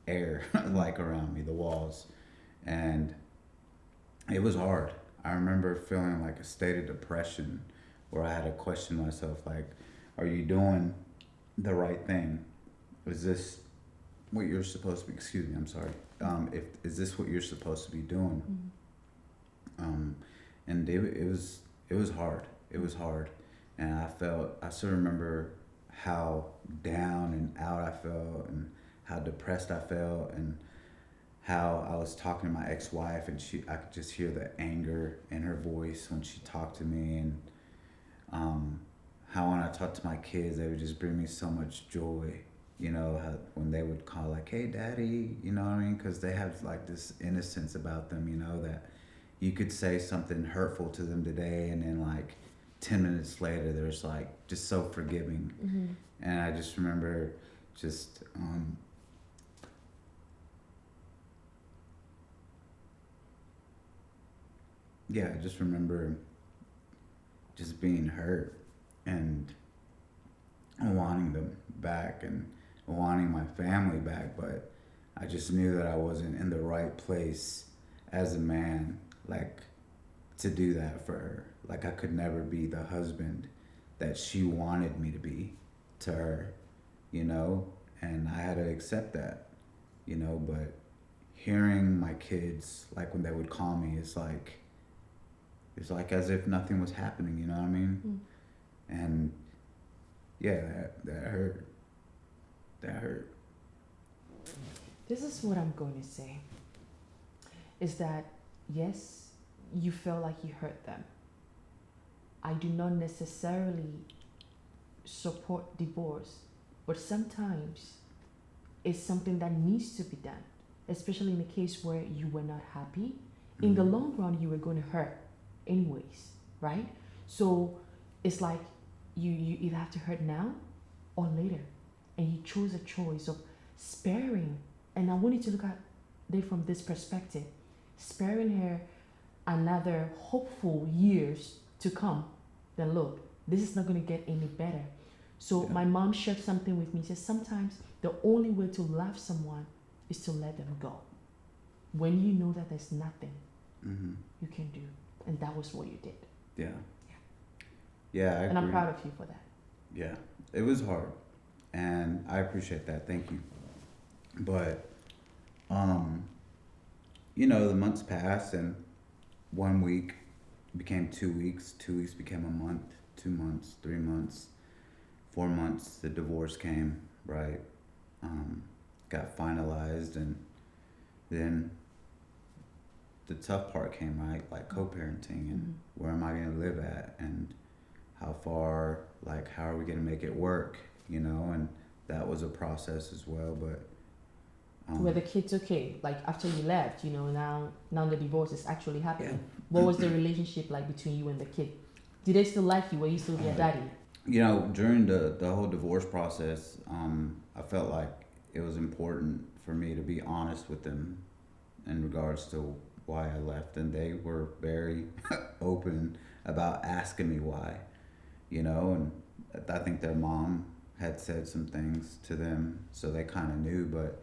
air like around me, the walls, and it was hard. I remember feeling like a state of depression where I had to question myself, like, are you doing the right thing? Is this what you're supposed to be? Excuse me, I'm sorry. If is this what you're supposed to be doing? And it was hard. It was hard, and I still remember how down and out I felt, and how depressed I felt, and how I was talking to my ex-wife, and I could just hear the anger in her voice when she talked to me, and how when I talked to my kids, they would just bring me so much joy. You know, how, when they would call like, "Hey, Daddy," you know what I mean? Because they have like this innocence about them, you know, that you could say something hurtful to them today, and then like 10 minutes later, there's like just so forgiving. Mm-hmm. And I just remember just yeah, I just remember just being hurt and wanting them back and wanting my family back, but I just knew that I wasn't in the right place as a man, like, to do that for her. Like, I could never be the husband that she wanted me to be to her, you know? And I had to accept that, you know? But hearing my kids, like, when they would call me, it's like as if nothing was happening, you know what I mean? Mm. And yeah, that hurt. That hurt. This is what I'm going to say. Is that, yes, you felt like you hurt them. I do not necessarily support divorce, but sometimes it's something that needs to be done, especially in a case where you were not happy. In the long run, you were going to hurt anyways, right? So it's like you either have to hurt now or later, and you chose a choice of sparing. And I want you to look at it from this perspective: sparing her another hopeful years to come. Then look, this is not going to get any better. So Yeah. my mom shared something with me. She says sometimes the only way to love someone is to let them go. When you know that there's nothing Mm-hmm. you can do, and that was what you did. Yeah. Yeah, I And I'm agree. proud of you for that. Yeah, it was hard, and I appreciate that. Thank you. But, you know, the months passed, and 1 week became 2 weeks. 2 weeks became a month. 2 months, 3 months, 4 months. The divorce came, right? Got finalized, and then the tough part came, right? Like co-parenting, and where am I going to live at, and how far, like, how are we going to make it work, you know? And that was a process as well, but Were the kids okay? Like after you left, now the divorce is actually happening. What was the relationship like between you and the kid? Did they still like you? Were you still their daddy? you know, during the whole divorce process, I felt like it was important for me to be honest with them in regards to why I left, and they were very open about asking me why, you know, and I think their mom had said some things to them, so they kind of knew, but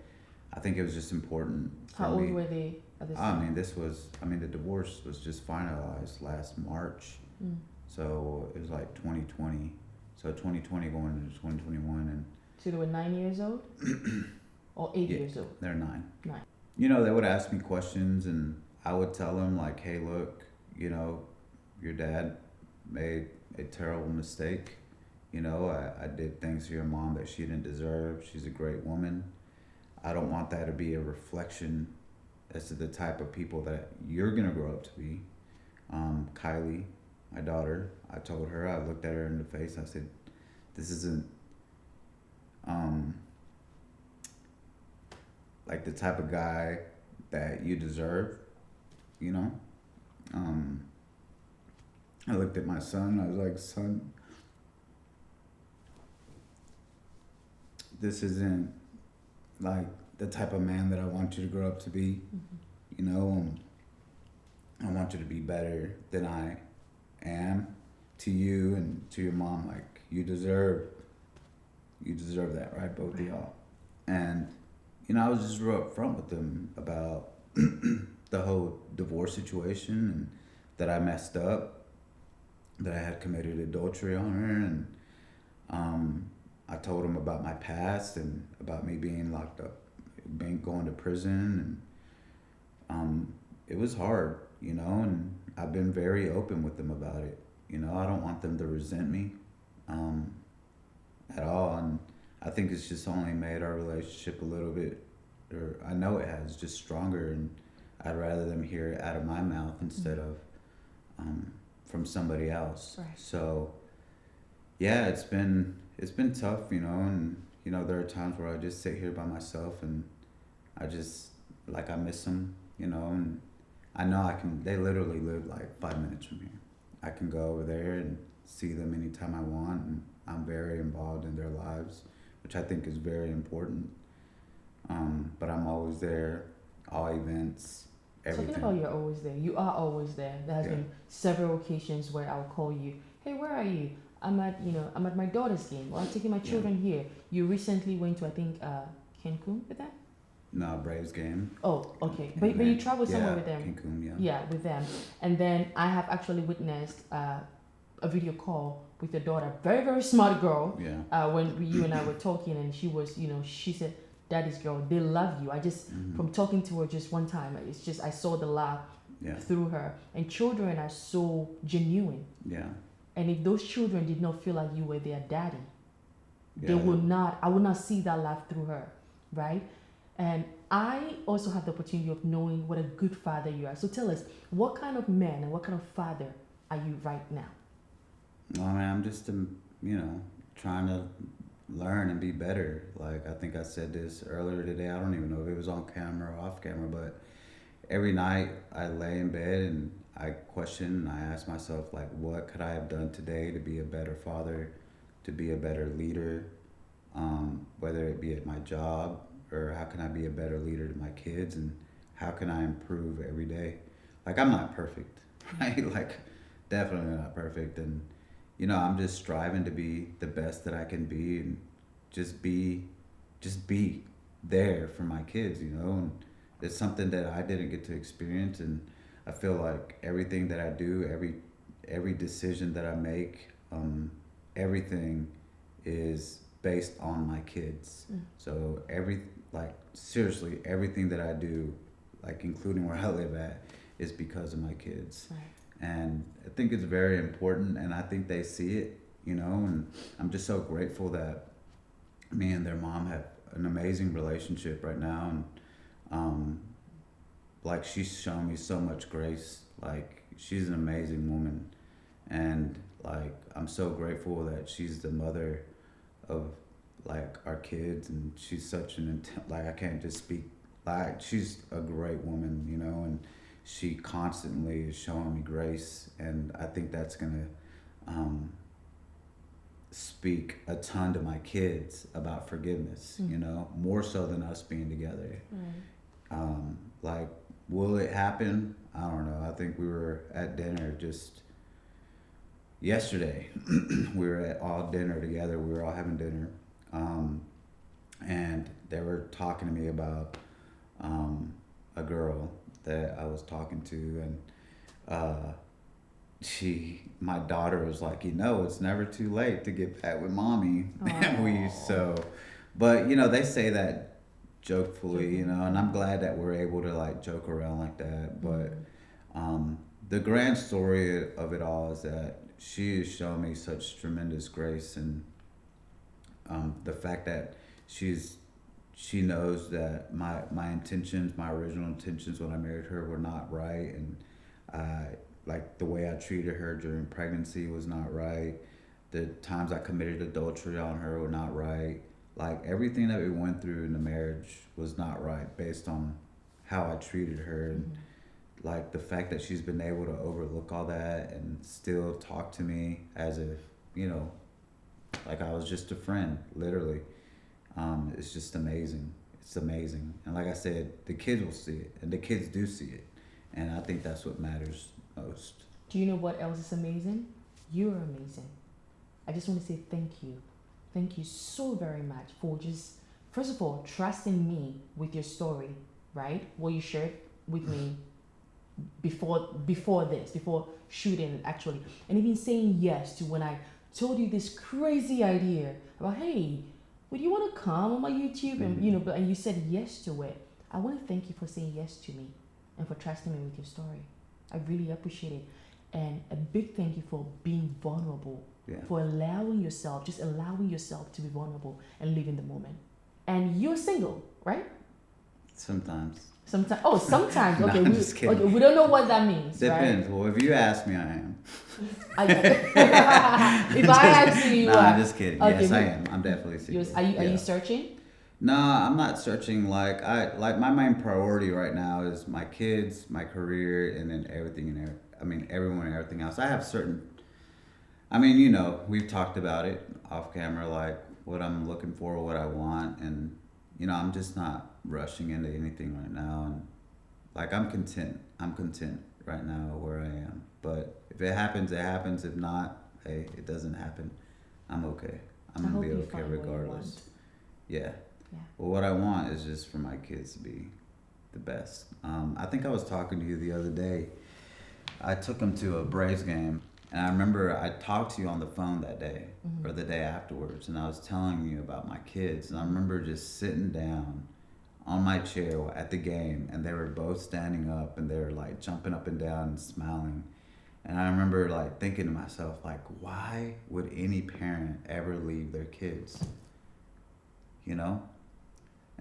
I think it was just important for How me. old were they at this I time? mean, the divorce was just finalized last March, Mm. so it was like 2020, so 2020 going into 2021, and So they were 9 years old? Or 8 Yeah. years old? they're 9. 9. You know, they would ask me questions, and I would tell them like, "Hey, look, you know, your dad made a terrible mistake. I did things to your mom that she didn't deserve. She's a great woman. I don't want that to be a reflection as to the type of people that you're gonna grow up to be. Kylie, my daughter, I told her, I looked at her in the face, I said, this isn't um, like the type of guy that you deserve, you know? Um, I looked at my son, I was like, son, this isn't like the type of man that I want you to grow up to be, you know? I want you to be better than I am to you and to your mom. Like you deserve that, right, both of y'all. And I was just real upfront with them about the whole divorce situation and that I messed up, that I had committed adultery on her, and I told him about my past and about me being locked up, going to prison, and it was hard, and I've been very open with them about it. I don't want them to resent me at all, and I think it's just only made our relationship a little bit, or I know it has, just stronger, and I'd rather them hear it out of my mouth instead of from somebody else. Right. So yeah, it's been tough, and there are times where I just sit here by myself and I just I miss them, and I know I can. They literally live like 5 minutes from here. I can go over there and see them anytime I want, and I'm very involved in their lives, which I think is very important. But I'm always there, all events, everything. Talking about you're always there, you are always there. There has been several occasions where I'll call you, hey, where are you? I'm at my daughter's game, or I'm taking my children here. You recently went to, I think, Cancun with them? No, Braves game. Oh, okay. But you traveled somewhere with them. Cancun, yeah. Yeah, with them. And then I have actually witnessed a video call with your daughter. Very, very smart girl. Yeah. When you and I were talking, and she was, she said, "Daddy's girl, they love you." I just, from talking to her just one time, it's just, I saw the love through her. And children are so genuine. Yeah. And if those children did not feel like you were their daddy, Yeah. they would not, I would not see that love through her, right? And I also have the opportunity of knowing what a good father you are. So tell us, what kind of man and what kind of father are you right now? Well, I mean, I'm just, trying to learn and be better. Like, I think I said this earlier today. I don't even know if it was on camera or off camera, but every night I lay in bed and I question and I ask myself, like, what could I have done today to be a better father, to be a better leader, whether it be at my job, or how can I be a better leader to my kids, and how can I improve every day? Like, I'm not perfect, right? Like, definitely not perfect. And, I'm just striving to be the best that I can be, and just be there for my kids, and it's something that I didn't get to experience. And I feel like everything that I do, every decision that I make, everything is based on my kids. So seriously, everything that I do, like including where I live at, is because of my kids. Right. And I think it's very important, and I think they see it, and I'm just so grateful that me and their mom have an amazing relationship right now. And she's shown me so much grace. Like, she's an amazing woman, and I'm so grateful that she's the mother of our kids, and she's such I can't just speak, she's a great woman, and she constantly is showing me grace, and I think that's gonna speak a ton to my kids about forgiveness, more so than us being together. Will it happen? I don't know. I think we were at dinner just yesterday. We were at all dinner together. We were all having dinner. And they were talking to me about a girl that I was talking to, and my daughter was like, it's never too late to get back with mommy. But they say that jokefully, and I'm glad that we're able to joke around like that. But the grand story of it all is that she has shown me such tremendous grace, and the fact that she's she knows that my intentions, my original intentions when I married her were not right, and I like the way I treated her during pregnancy was not right. The times I committed adultery on her were not right. Like everything that we went through in the marriage was not right based on how I treated her, and like the fact that she's been able to overlook all that and still talk to me as if, you know, like I was just a friend, literally. It's just amazing. It's amazing. And like I said, the kids will see it, and the kids do see it. And I think that's what matters most. Do you know what else is amazing? You're amazing. I just want to say thank you. Thank you so very much for just, first of all, trusting me with your story, right? What you shared with me before shooting actually, and even saying yes to when I told you this crazy idea about, hey, would you want to come on my YouTube? And and you said yes to it. I want to thank you for saying yes to me and for trusting me with your story. I really appreciate it. And a big thank you for being vulnerable, for allowing yourself to be vulnerable and live in the moment. And you're single, right? Sometimes. Sometimes. Oh, sometimes. No, Okay, I'm just kidding. Okay, we don't know what that means. Depends. Right? Well, if you ask me, I am. If I ask you, no, I'm just kidding. Okay, yes, I am. I'm definitely single. Are you searching? No, I'm not searching. Like my main priority right now is my kids, my career, and then everything everyone and everything else. I have certain. We've talked about it off camera, like what I'm looking for, what I want, and I'm just not rushing into anything right now, and like I'm content right now where I am. But if it happens, it happens. If not, hey, it doesn't happen. I'm okay. I'm gonna be okay regardless. Yeah. Well, what I want is just for my kids to be the best. I think I was talking to you the other day. I took them to a Braves game, and I remember I talked to you on the phone that day or the day afterwards, and I was telling you about my kids, and I remember just sitting down on my chair at the game, and they were both standing up, and they were like jumping up and down and smiling. And I remember like thinking to myself, like, why would any parent ever leave their kids?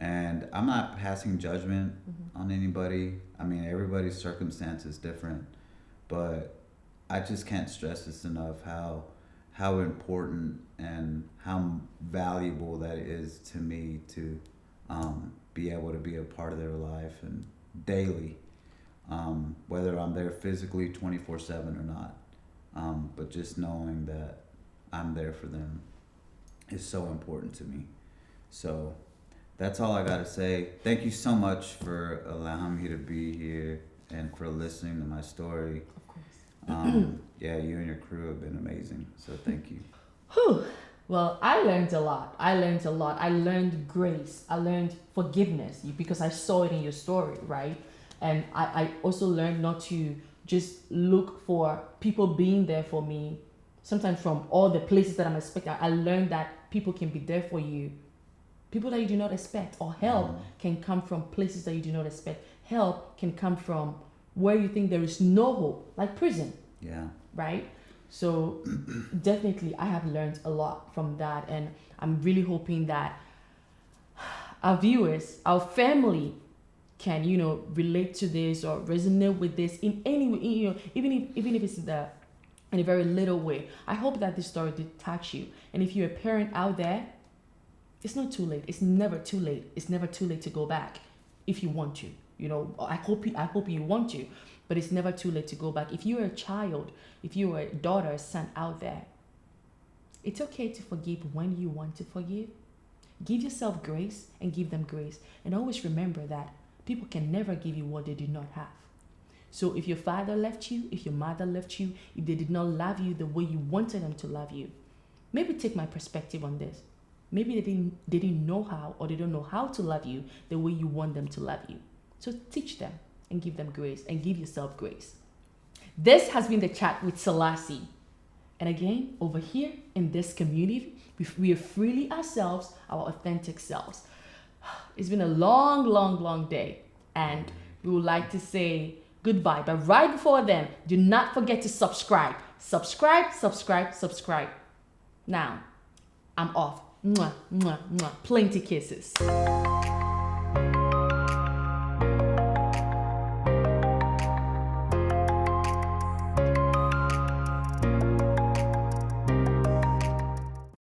And I'm not passing judgment on anybody. I mean, everybody's circumstance is different, but I just can't stress this enough how important and how valuable that is to me to be able to be a part of their life and daily, whether I'm there physically 24/7 or not, but just knowing that I'm there for them is so important to me. So that's all I gotta say. Thank you so much for allowing me to be here and for listening to my story. Of course. You and your crew have been amazing. So thank you. Whew. Well, I learned a lot. I learned grace. I learned forgiveness because I saw it in your story, right? And I also learned not to just look for people being there for me, sometimes from all the places that I'm expecting. I learned that people can be there for you, people that you do not expect, or help can come from places that you do not expect. Help can come from where you think there is no hope, like prison. Yeah. Right? So definitely I have learned a lot from that, and I'm really hoping that our viewers, our family can, relate to this or resonate with this in any way, even if it's in a very little way. I hope that this story did touch you. And if you're a parent out there, it's not too late. It's never too late. It's never too late to go back if you want to. I hope you want to, but it's never too late to go back. If you're a child, if you're a daughter, a son out there, it's okay to forgive when you want to forgive. Give yourself grace and give them grace. And always remember that people can never give you what they do not have. So if your father left you, if your mother left you, if they did not love you the way you wanted them to love you, maybe take my perspective on this. Maybe they didn't know how, or they don't know how to love you the way you want them to love you. So teach them and give them grace and give yourself grace. This has been the chat with Selassie. And again, over here in this community, we are freely ourselves, our authentic selves. It's been a long, long, long day. And we would like to say Goodbye. But right before then, do not forget to subscribe. Subscribe, subscribe, subscribe. Now, I'm off. Mwah, mwah, mwah. Plenty kisses.